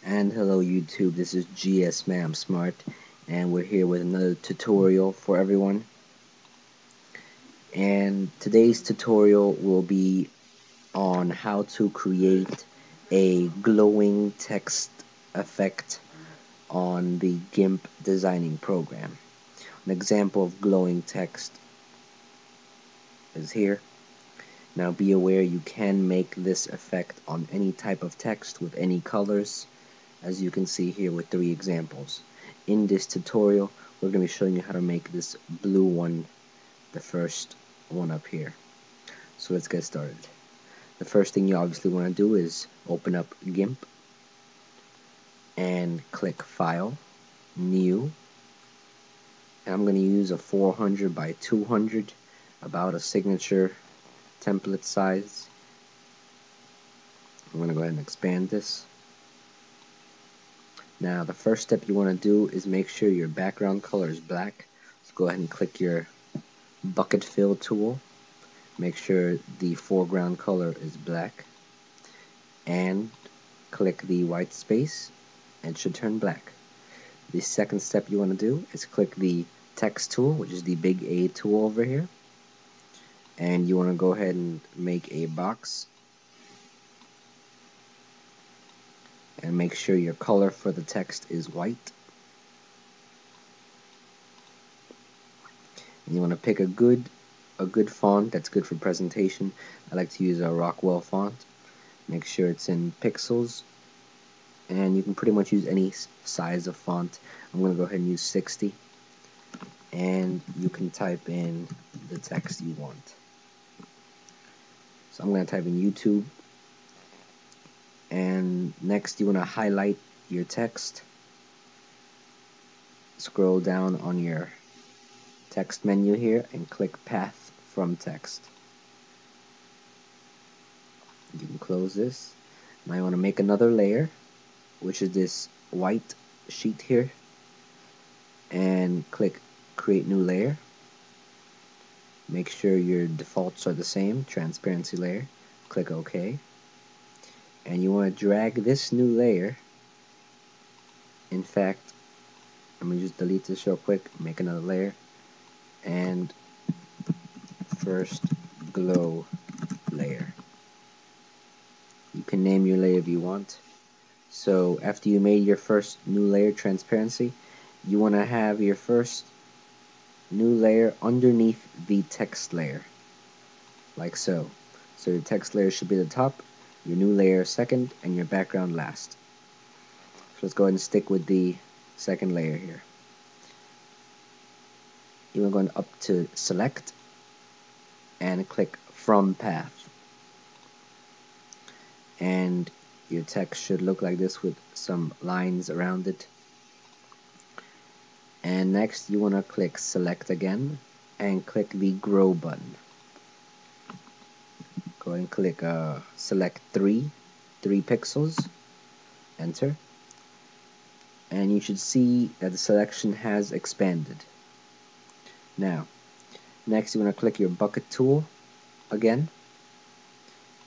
And hello YouTube, this is GS Ma'am Smart, and we're here with another tutorial for everyone. And today's tutorial will be on how to create a glowing text effect on the GIMP designing program. An example of glowing text is here. Now be aware you can make this effect on any type of text with any colors, as you can see here with 3 examples. In this tutorial, we're going to be showing you how to make this blue one, the first one up here. So let's get started. The first thing you obviously want to do is open up GIMP and click File, New, and I'm going to use a 400 by 200, about a signature template size. I'm going to go ahead and expand this. Now the first step you want to do is make sure your background color is black. So go ahead and click your bucket fill tool. Make sure the foreground color is black and click the white space and it should turn black. The second step you want to do is click the text tool, which is the big A tool over here, and you want to go ahead and make a box and make sure your color for the text is white. And you want to pick a good font that's good for presentation. I like to use a Rockwell font. Make sure it's in pixels, and you can pretty much use any size of font. I'm going to go ahead and use 60, and you can type in the text you want. So I'm going to type in YouTube, and next you want to highlight your text. Scroll down on your text menu here and click Path from Text. You can close this. Now you want to make another layer, which is this white sheet here, and click Create New Layer. Make sure your defaults are the same, transparency layer. Click OK. And you want to drag this new layer. In fact, let me just delete this real quick, make another layer, and first glow layer. You can name your layer if you want. So after you made your first new layer, transparency, you want to have your first new layer underneath the text layer, like so. So your text layer should be the top, your new layer second, and your background last. So let's go ahead and stick with the second layer here. You want to go up to Select and click From Path. And your text should look like this with some lines around it. And next you want to click Select again and click the Grow button. Go ahead and click Select 3 pixels, enter, and you should see that the selection has expanded. Now next you want to click your bucket tool again,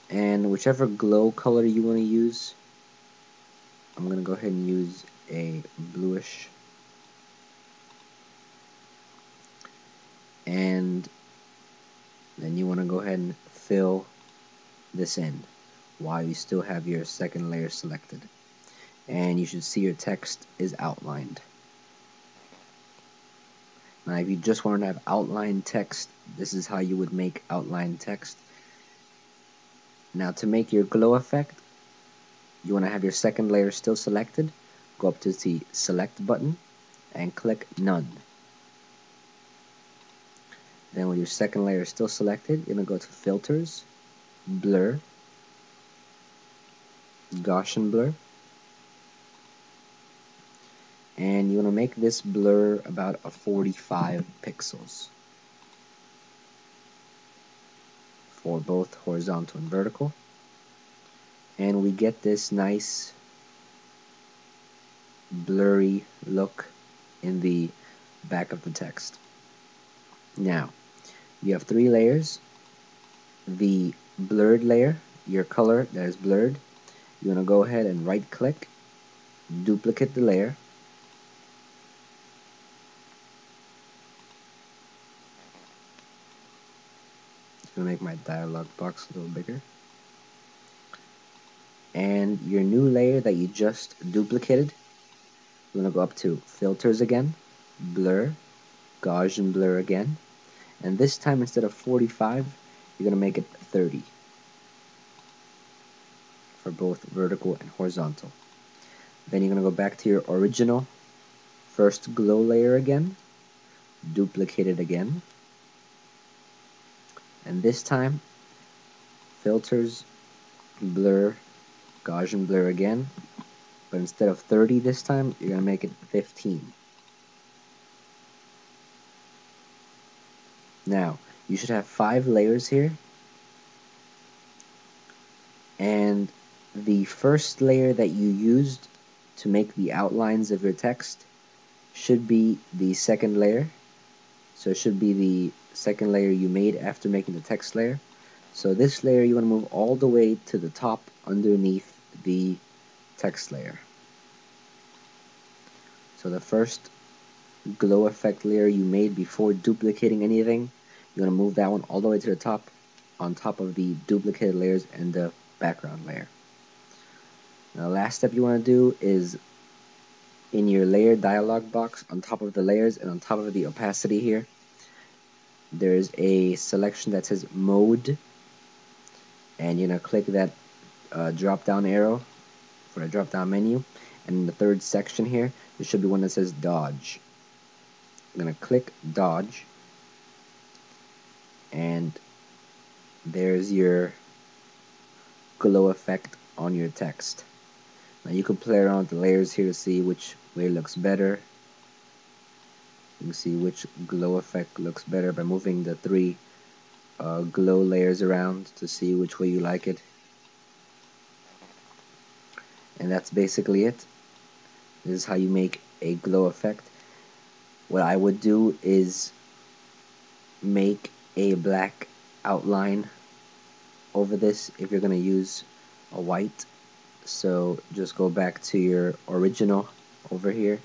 and whichever glow color you want to use, I'm going to go ahead and use a bluish, and then you want to go ahead and fill this in while you still have your second layer selected, and you should see your text is outlined. Now if you just want to have outlined text, this is how you would make outlined text. Now to make your glow effect, you want to have your second layer still selected. Go up to the Select button and click None. Then with your second layer still selected, you're going to go to Filters, Blur, Gaussian Blur, and you want to make this blur about a 45 pixels for both horizontal and vertical, and we get this nice blurry look in the back of the text. Now you have 3 layers. The blurred layer, your color that is blurred, you want to go ahead and right click duplicate the layer, just gonna make my dialog box a little bigger, and your new layer that you just duplicated, you're gonna go up to filters again, blur, Gaussian blur again, and this time instead of 45, you're gonna make it 30 for both vertical and horizontal. Then you're gonna go back to your original first glow layer again, duplicate it again, and this time filters, blur, Gaussian blur again, but instead of 30 this time, you're gonna make it 15. Now, you should have 5 layers here, and the first layer that you used to make the outlines of your text should be the second layer. So it should be the second layer you made after making the text layer. So this layer you want to move all the way to the top underneath the text layer. So the first glow effect layer you made before duplicating anything, you want to move that one all the way to the top on top of the duplicated layers and the background layer. Now the last step you want to do is in your layer dialog box on top of the layers and on top of the opacity here, there's a selection that says mode, and you're going to click that drop down arrow for a drop down menu, and in the third section here there should be one that says dodge. I'm going to click dodge, and there's your glow effect on your text. Now you can play around with the layers here to see which way looks better. You can see which glow effect looks better by moving the 3 glow layers around to see which way you like it. And that's basically it. This is how you make a glow effect. What I would do is make a black outline over this if you're going to use a white. So just go back to your original over here,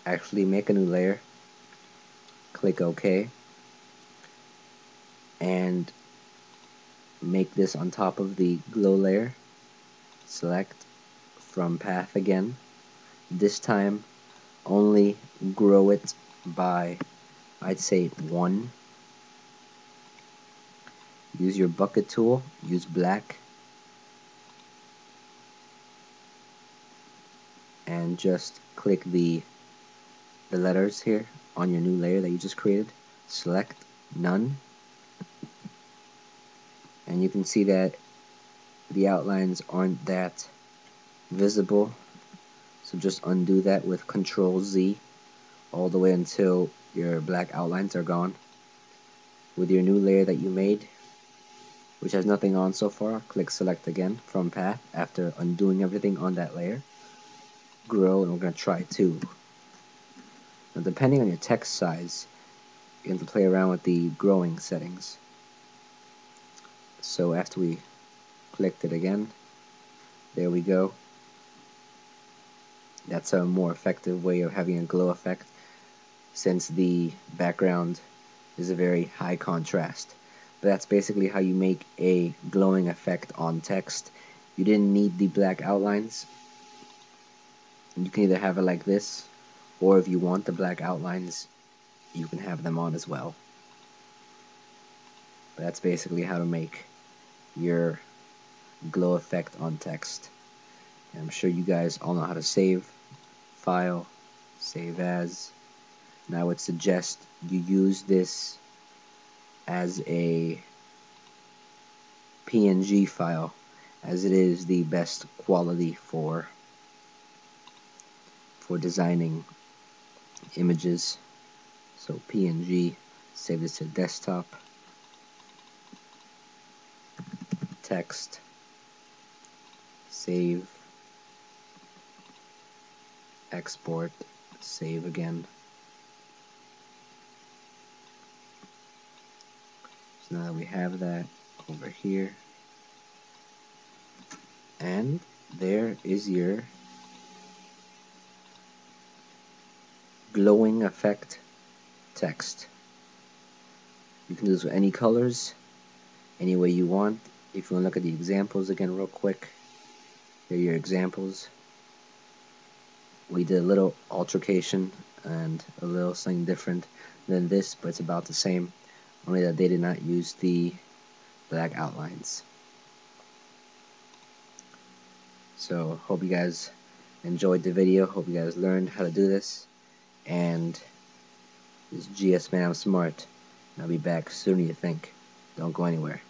actually make a new layer, click OK, and make this on top of the glow layer. Select from path again. This time only grow it by, I'd say, 1. Use your bucket tool, use black, and just click the letters here on your new layer that you just created. Select none, and you can see that the outlines aren't that visible, so just undo that with Control Z all the way until your black outlines are gone. With your new layer that you made, which has nothing on so far, click select again from path after undoing everything on that layer. Grow, and we're going to try 2. Now depending on your text size, you have to play around with the growing settings. So after we clicked it again, there we go. That's a more effective way of having a glow effect, since the background is a very high contrast. But that's basically how you make a glowing effect on text. You didn't need the black outlines. You can either have it like this, or if you want the black outlines, you can have them on as well. But that's basically how to make your glow effect on text. And I'm sure you guys all know how to save, file, save as. And I would suggest you use this as a PNG file, as it is the best quality for designing images. So PNG, save this to desktop, text, save, export, save again. So now that we have that over here, and there is your glowing effect text. You can do this with any colors, any way you want. If you want to look at the examples again real quick, here are your examples. We did a little altercation and a little something different than this, but it's about the same, only that they did not use the black outlines. So hope you guys enjoyed the video, hope you guys learned how to do this, and this GS Man I'm Smart. I'll be back sooner than you think. Don't go anywhere.